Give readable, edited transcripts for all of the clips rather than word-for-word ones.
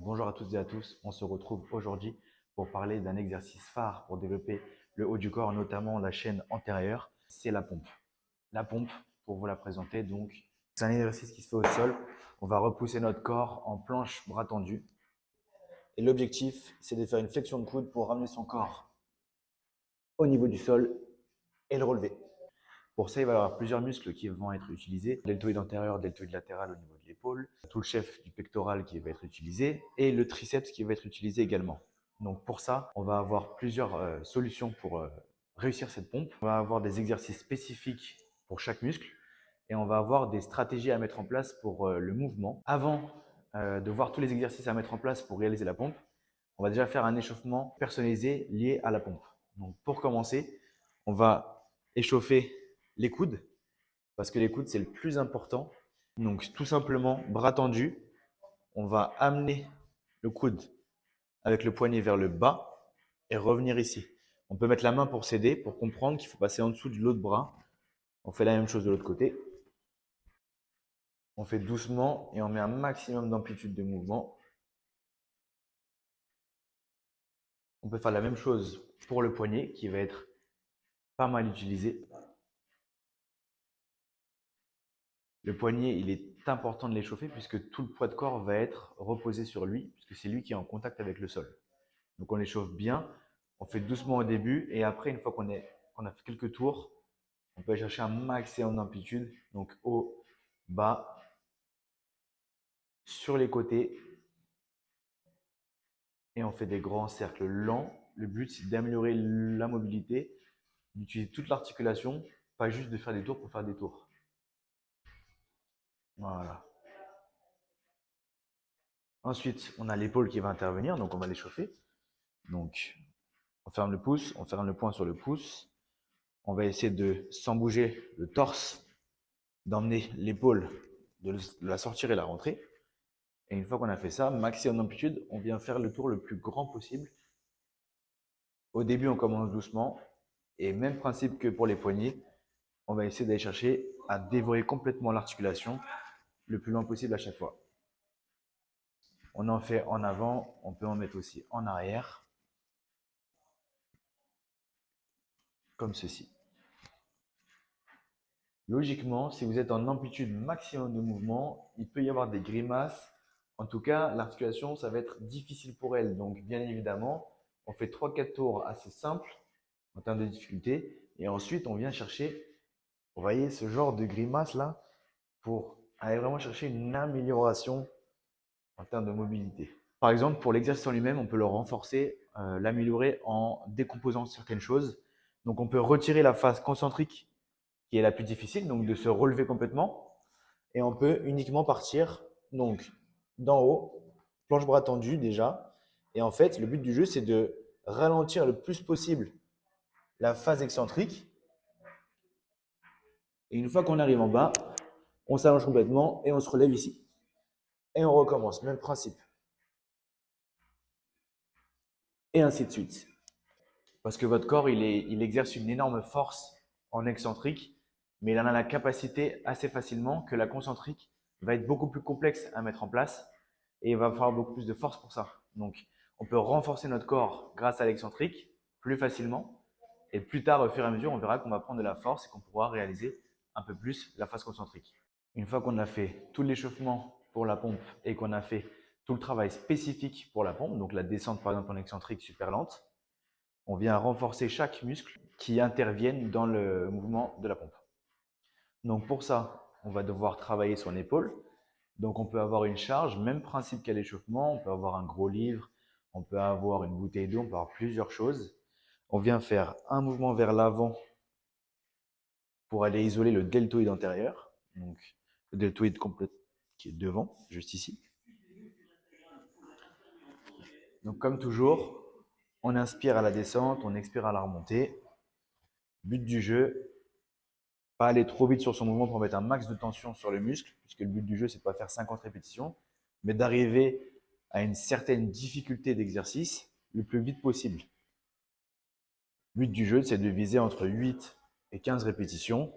Bonjour à toutes et à tous, on se retrouve aujourd'hui pour parler d'un exercice phare pour développer le haut du corps, notamment la chaîne antérieure, c'est la pompe. La pompe, pour vous la présenter, donc, c'est un exercice qui se fait au sol. On va repousser notre corps en planche bras tendus. Et l'objectif, c'est de faire une flexion de coude pour ramener son corps au niveau du sol et le relever. Pour ça, il va y avoir plusieurs muscles qui vont être utilisés. Deltoïde antérieur, deltoïde latéral au niveau de l'épaule, tout le chef du pectoral qui va être utilisé et le triceps qui va être utilisé également. Donc pour ça, on va avoir plusieurs solutions pour réussir cette pompe. On va avoir des exercices spécifiques pour chaque muscle et on va avoir des stratégies à mettre en place pour le mouvement. Avant de voir tous les exercices à mettre en place pour réaliser la pompe, on va déjà faire un échauffement personnalisé lié à la pompe. Donc pour commencer, on va échauffer les coudes, parce que les coudes, c'est le plus important. Donc, tout simplement, bras tendus, on va amener le coude avec le poignet vers le bas et revenir ici. On peut mettre la main pour s'aider, pour comprendre qu'il faut passer en dessous de l'autre bras. On fait la même chose de l'autre côté. On fait doucement et on met un maximum d'amplitude de mouvement. On peut faire la même chose pour le poignet qui va être pas mal utilisé. Le poignet, il est important de l'échauffer puisque tout le poids de corps va être reposé sur lui, puisque c'est lui qui est en contact avec le sol. Donc on l'échauffe bien, on fait doucement au début et après, une fois qu'on a fait quelques tours, on peut aller chercher un maximum d'amplitude. Donc haut, bas, sur les côtés et on fait des grands cercles lents. Le but, c'est d'améliorer la mobilité, d'utiliser toute l'articulation, pas juste de faire des tours pour faire des tours. Voilà. Ensuite, on a l'épaule qui va intervenir, donc on va l'échauffer. Donc, on ferme le pouce, on ferme le poing sur le pouce. On va essayer de, sans bouger le torse, d'emmener l'épaule, de la sortir et la rentrer. Et une fois qu'on a fait ça, maximum d'amplitude, on vient faire le tour le plus grand possible. Au début, on commence doucement. Et même principe que pour les poignets, on va essayer d'aller chercher à dévorer complètement l'articulation le plus loin possible à chaque fois. On en fait en avant, on peut en mettre aussi en arrière, comme ceci. Logiquement, si vous êtes en amplitude maximum de mouvement, il peut y avoir des grimaces. En tout cas, l'articulation, ça va être difficile pour elle. Donc, bien évidemment, on fait 3-4 tours assez simples en termes de difficulté. Et ensuite, on vient chercher, vous voyez, ce genre de grimace là, pour aller vraiment chercher une amélioration en termes de mobilité. Par exemple, pour l'exercice en lui-même, on peut le renforcer, l'améliorer en décomposant certaines choses. Donc, on peut retirer la phase concentrique qui est la plus difficile, donc de se relever complètement. Et on peut uniquement partir donc d'en haut, planche bras tendu déjà. Et en fait, le but du jeu, c'est de ralentir le plus possible la phase excentrique. Et une fois qu'on arrive en bas, on s'allonge complètement et on se relève ici. Et on recommence, même principe. Et ainsi de suite. Parce que votre corps, il exerce une énorme force en excentrique, mais il en a la capacité assez facilement que la concentrique va être beaucoup plus complexe à mettre en place et il va falloir beaucoup plus de force pour ça. Donc, on peut renforcer notre corps grâce à l'excentrique plus facilement et plus tard, au fur et à mesure, on verra qu'on va prendre de la force et qu'on pourra réaliser un peu plus la phase concentrique. Une fois qu'on a fait tout l'échauffement pour la pompe et qu'on a fait tout le travail spécifique pour la pompe, donc la descente par exemple en excentrique super lente, on vient renforcer chaque muscle qui intervienne dans le mouvement de la pompe. Donc pour ça, on va devoir travailler son épaule. Donc on peut avoir une charge, même principe qu'à l'échauffement, on peut avoir un gros livre, on peut avoir une bouteille d'eau, on peut avoir plusieurs choses. On vient faire un mouvement vers l'avant pour aller isoler le deltoïde antérieur, donc le deltoïde complet qui est devant, juste ici. Donc comme toujours, on inspire à la descente, on expire à la remontée. But du jeu, pas aller trop vite sur son mouvement pour mettre un max de tension sur le muscle, puisque le but du jeu, c'est de pas faire 50 répétitions, mais d'arriver à une certaine difficulté d'exercice le plus vite possible. Le but du jeu, c'est de viser entre 8 et 15 répétitions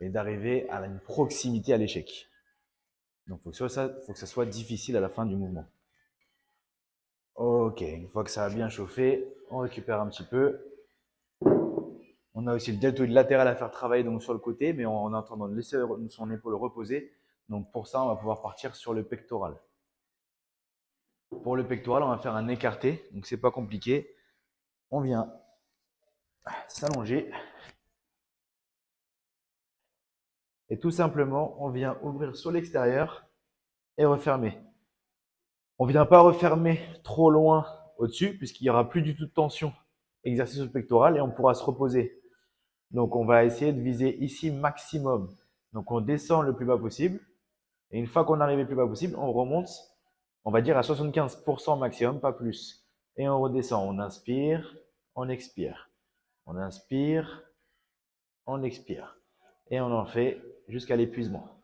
et d'arriver à une proximité à l'échec. Donc, il faut que ça soit difficile à la fin du mouvement. Ok, une fois que ça a bien chauffé, on récupère un petit peu. On a aussi le deltoïde latéral à faire travailler donc sur le côté, mais on est en train de laisser son épaule reposer. Donc pour ça, on va pouvoir partir sur le pectoral. Pour le pectoral, on va faire un écarté, donc c'est pas compliqué. On vient s'allonger et tout simplement, on vient ouvrir sur l'extérieur et refermer. On ne vient pas refermer trop loin au-dessus puisqu'il n'y aura plus du tout de tension. Exercice au pectoral et on pourra se reposer. Donc on va essayer de viser ici maximum. Donc on descend le plus bas possible et une fois qu'on arrive le plus bas possible, on remonte, on va dire à 75% maximum, pas plus. Et on redescend, on inspire, on expire. On inspire, on expire. Et on en fait jusqu'à l'épuisement.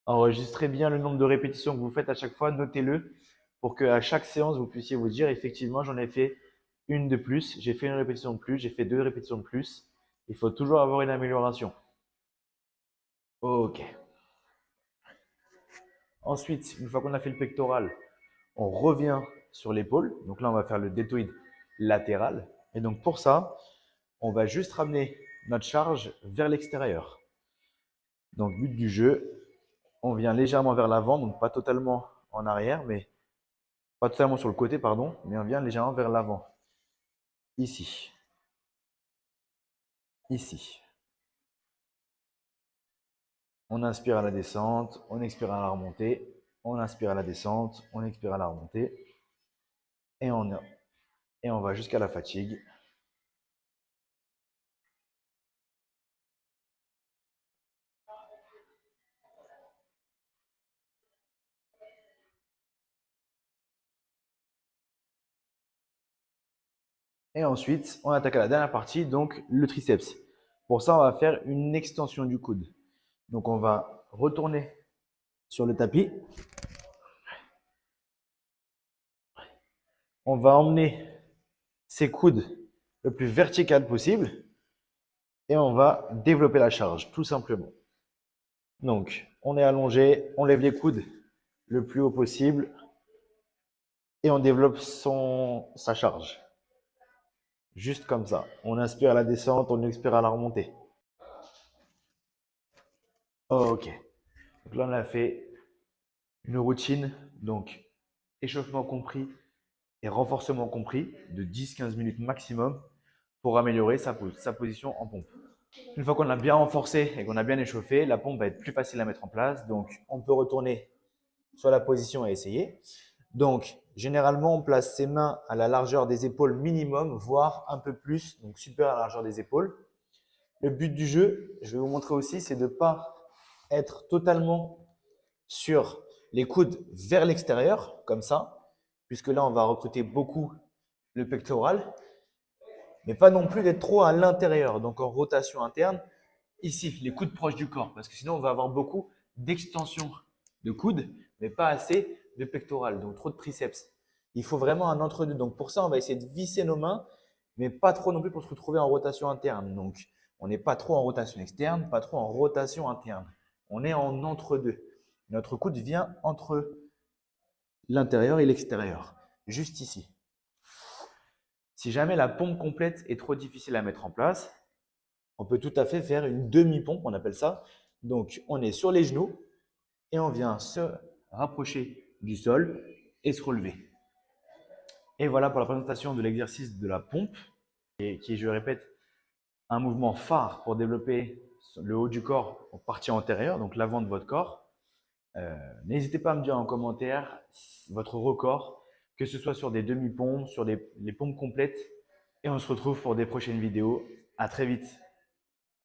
Enregistrez bien le nombre de répétitions que vous faites à chaque fois, notez-le pour qu'à chaque séance, vous puissiez vous dire effectivement, j'en ai fait une de plus, j'ai fait une répétition de plus, j'ai fait deux répétitions de plus. Il faut toujours avoir une amélioration. Ok. Ensuite, une fois qu'on a fait le pectoral, on revient sur l'épaule. Donc là, on va faire le deltoïde latéral. Et donc pour ça, on va juste ramener notre charge vers l'extérieur. Donc but du jeu, on vient légèrement vers l'avant, donc pas totalement en arrière, mais pas totalement sur le côté, pardon, mais on vient légèrement vers l'avant. Ici. Ici. On inspire à la descente, on expire à la remontée, on inspire à la descente, on expire à la remontée, et on va jusqu'à la fatigue. Et ensuite, on attaque à la dernière partie, donc le triceps. Pour ça, on va faire une extension du coude. Donc, on va retourner sur le tapis. On va emmener ses coudes le plus vertical possible et on va développer la charge, tout simplement. Donc, on est allongé, on lève les coudes le plus haut possible et on développe sa charge. Juste comme ça. On inspire à la descente, on expire à la remontée. Ok. Donc là, on a fait une routine, donc échauffement compris et renforcement compris de 10-15 minutes maximum pour améliorer sa position en pompe. Une fois qu'on a bien renforcé et qu'on a bien échauffé, la pompe va être plus facile à mettre en place. Donc, on peut retourner sur la position et essayer. Donc, généralement, on place ses mains à la largeur des épaules minimum, voire un peu plus, donc supérieur à la largeur des épaules. Le but du jeu, je vais vous montrer aussi, c'est de ne pas être totalement sur les coudes vers l'extérieur, comme ça, puisque là, on va recruter beaucoup le pectoral, mais pas non plus d'être trop à l'intérieur, donc en rotation interne, ici, les coudes proches du corps, parce que sinon, on va avoir beaucoup d'extension de coudes, mais pas assez de pectoral, donc trop de triceps. Il faut vraiment un entre-deux. Donc pour ça, on va essayer de visser nos mains, mais pas trop non plus pour se retrouver en rotation interne. Donc on n'est pas trop en rotation externe, pas trop en rotation interne. On est en entre-deux. Notre coude vient entre l'intérieur et l'extérieur, juste ici. Si jamais la pompe complète est trop difficile à mettre en place, on peut tout à fait faire une demi-pompe, on appelle ça. Donc, on est sur les genoux et on vient se rapprocher du sol et se relever. Et voilà pour la présentation de l'exercice de la pompe, qui, je répète, un mouvement phare pour développer le haut du corps en partie antérieure, donc l'avant de votre corps. N'hésitez pas à me dire en commentaire votre record, que ce soit sur des demi-pompes, sur les pompes complètes. Et on se retrouve pour des prochaines vidéos. À très vite.